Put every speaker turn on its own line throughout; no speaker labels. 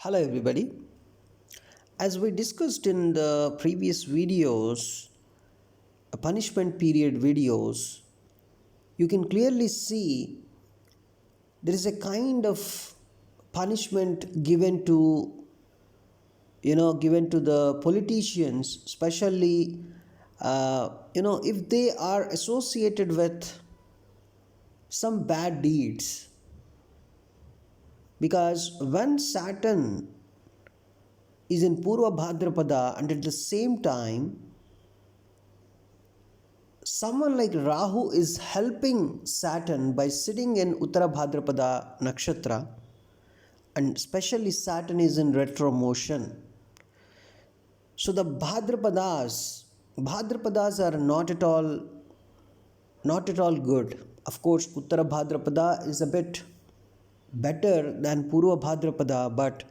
Hello everybody. As we discussed in the previous videos, punishment period videos, you can clearly see there is a kind of punishment given to the politicians, especially if they are associated with some bad deeds. Because when Saturn is in Purva Bhadrapada and at the same time someone like Rahu is helping Saturn by sitting in Uttara Bhadrapada nakshatra, and especially Saturn is in retro motion. So the Bhadrapadas are not at all good. Of course, Uttara Bhadrapada is a bit better than Purva Bhadrapada, but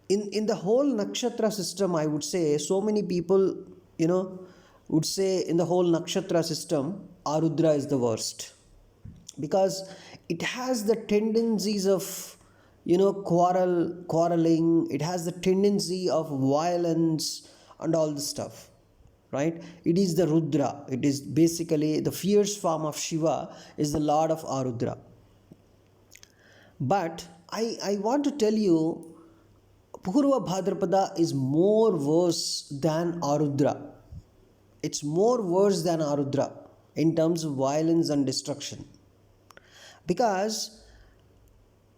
in the whole nakshatra system, I would say so many people, would say in the whole nakshatra system, Arudra is the worst because it has the tendencies of quarreling. It has the tendency of violence and all this stuff, right? It is the Rudra. It is basically the fierce form of Shiva is the Lord of Arudra. But I want to tell you, Purva Bhadrapada is more worse than Arudra. It's more worse than Arudra in terms of violence and destruction. Because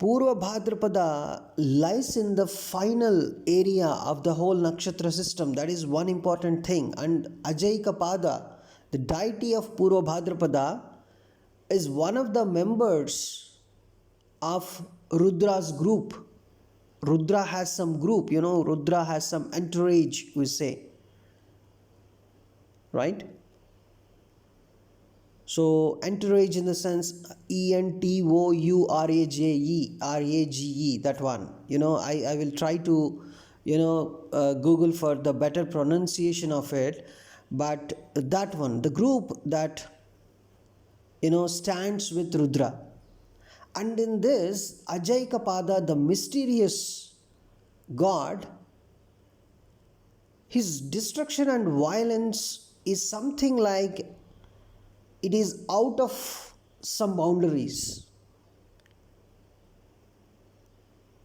Purva Bhadrapada lies in the final area of the whole nakshatra system. That is one important thing. And Ajayikapada, the deity of Purva Bhadrapada, is one of the members of Rudra's group. Rudra has some group, Rudra has some entourage, we say. Right? So, entourage in the sense ENTOURAGE, that one. I will try to, Google for the better pronunciation of it. But that one, the group that, stands with Rudra. And in this, Ajayikapada, the mysterious god, his destruction and violence is something like it is out of some boundaries.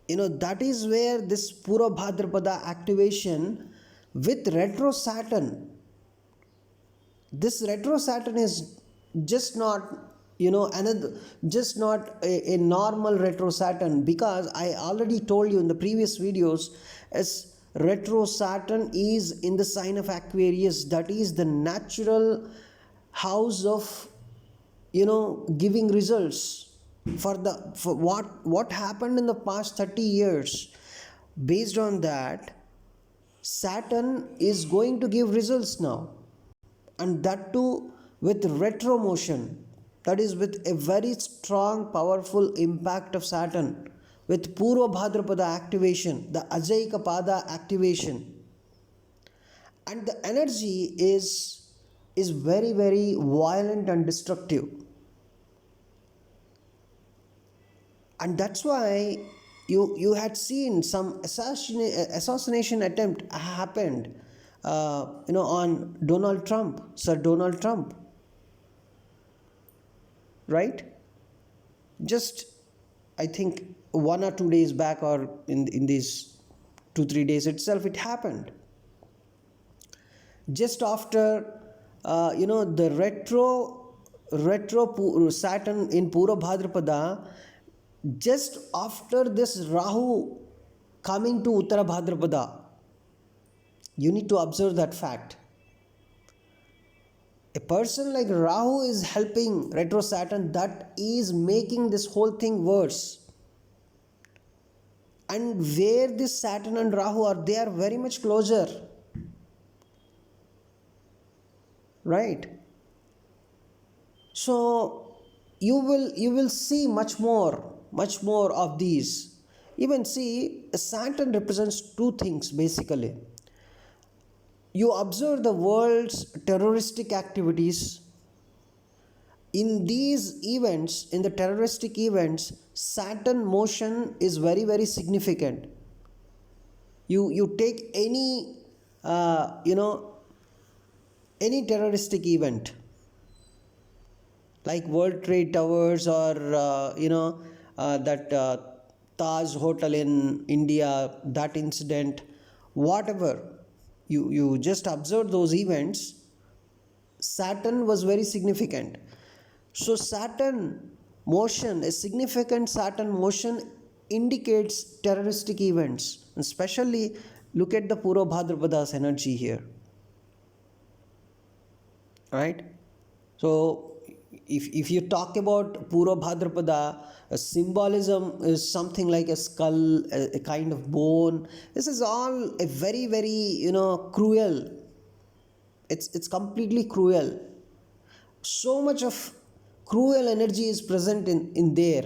That is where this Purva Bhadrapada activation with retro Saturn, this retro Saturn is just not a normal retro Saturn, because I already told you in the previous videos, as retro Saturn is in the sign of Aquarius, that is the natural house of giving results for what happened in the past 30 years. Based on that, Saturn is going to give results now, and that too with retro motion. That is with a very strong, powerful impact of Saturn, with Purva Bhadrapada activation, the Ajayikapada activation. And the energy is very, very violent and destructive. And that's why you had seen some assassination attempt happened, on Donald Trump, Sir Donald Trump. Right? Just, I think 1 or 2 days back, or in these 2-3 days itself, it happened. Just after, the retro Saturn in Purva Bhadrapada, just after this Rahu coming to Uttara Bhadrapada. You need to observe that fact. A person like Rahu is helping retro Saturn, that is making this whole thing worse. And where this Saturn and Rahu are, they are very much closer. Right? So you will see much more of these. Even see, Saturn represents two things basically. You observe the world's terroristic activities. In these events, in the terroristic events, Saturn motion is very very significant. You take any you know any terroristic event like World Trade Towers, or that Taj Hotel in India, that incident, whatever, you just observe those events. Saturn was very significant. So Saturn motion, a significant Saturn motion indicates terroristic events. Especially look at the Purva Bhadrapadas energy here, right? So if you talk about Purva Bhadrapada, a symbolism is something like a skull, a kind of bone. This is all a very very cruel. It's completely cruel. So much of cruel energy is present in there,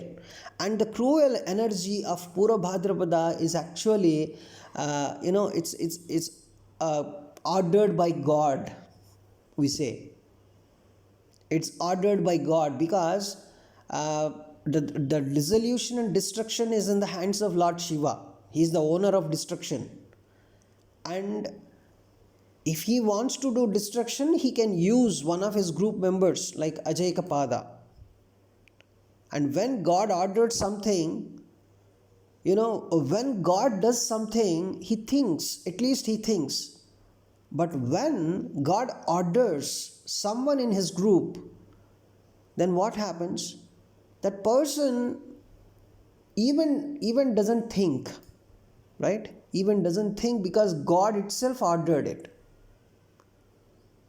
and the cruel energy of Purva Bhadrapada is actually it's ordered by God, we say. It's ordered by God because the dissolution and destruction is in the hands of Lord Shiva. He is the owner of destruction, and if he wants to do destruction, he can use one of his group members like Ajayakapada. And when God ordered something, when God does something, he thinks, at least he thinks. But when God orders someone in his group, then what happens? That person even doesn't think, right? Even doesn't think, because God itself ordered it.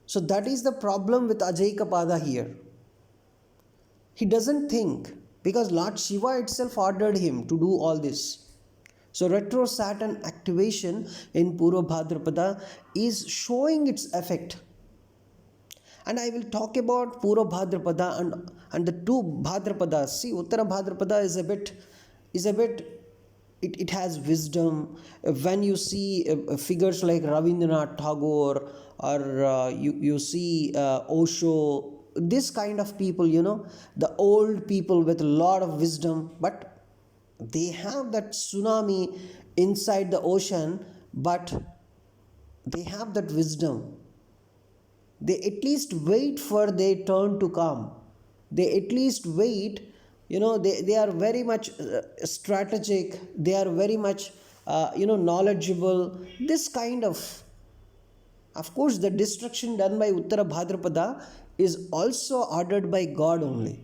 So that is the problem with Ajayakapada here. He doesn't think because Lord Shiva itself ordered him to do all this. So retro Saturn activation in Purva Bhadrapada is showing its effect. And I will talk about Purva Bhadrapada and the two Bhadrapadas. See, Uttara Bhadrapada is a bit it has wisdom. When you see figures like Rabindranath Tagore, or you see Osho, this kind of people, the old people with a lot of wisdom, but they have that tsunami inside the ocean, but they have that wisdom. They at least wait for their turn to come. They at least wait. They are very much strategic. They are very much knowledgeable. This kind of course, the destruction done by Uttara Bhadrapada is also ordered by God only,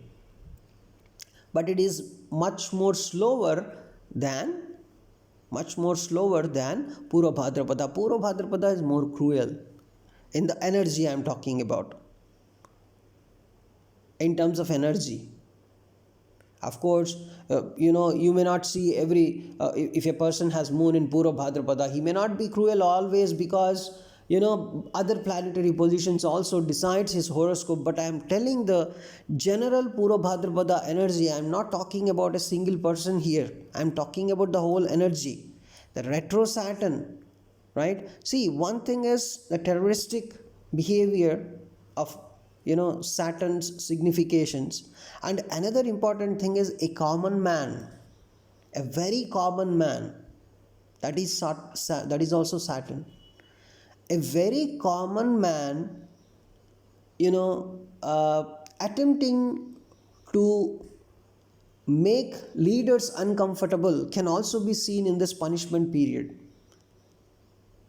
but it is much more slower than Purva Bhadrapada. Purva Bhadrapada is more cruel in the energy I am talking about. In terms of energy, of course, you may not see if a person has moon in Purva Bhadrapada, he may not be cruel always, because other planetary positions also decides his horoscope. But I am telling the general Purva Bhadrapada energy. I am not talking about a single person here. I am talking about the whole energy, the retro Saturn, right? See, one thing is the terroristic behavior of Saturn's significations, and another important thing is a common man, a very common man, that is also Saturn. A very common man, attempting to make leaders uncomfortable can also be seen in this punishment period.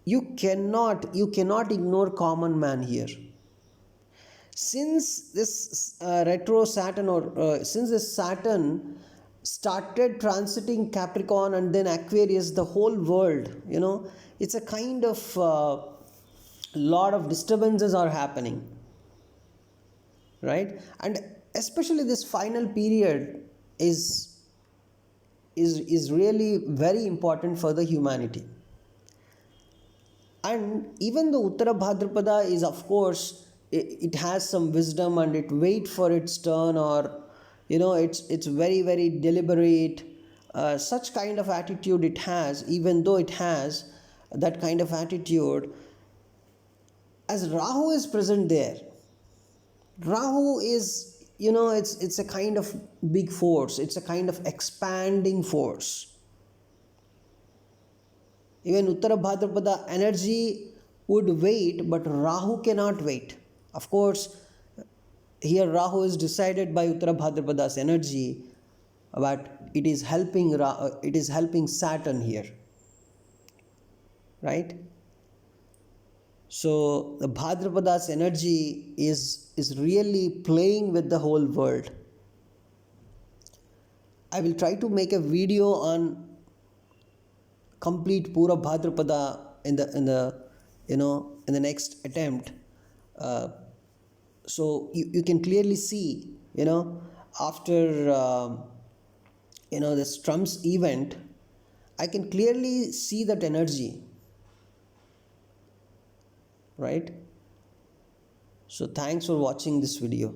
You cannot ignore common man here. Since this retro Saturn, or since this Saturn started transiting Capricorn and then Aquarius, the whole world, it's a kind of lot of disturbances are happening, right? And especially this final period is really very important for the humanity. And even the Uttara Bhadrapada is, of course, it has some wisdom and it waits for its turn, or it's very very deliberate. Such kind of attitude it has. Even though it has that kind of attitude, as Rahu is present there, Rahu is it's a kind of big force, it's a kind of expanding force. Even Uttara Bhadrapada energy would wait, but Rahu cannot wait. Of course, here Rahu is decided by Uttara Bhadrapada's energy, but it is helping Saturn here, right? So the Bhadrapada's energy is really playing with the whole world. I will try to make a video on complete Pura Bhadrapada in the next attempt. So you can clearly see, after this Trump's event, I can clearly see that energy, right? So thanks for watching this video.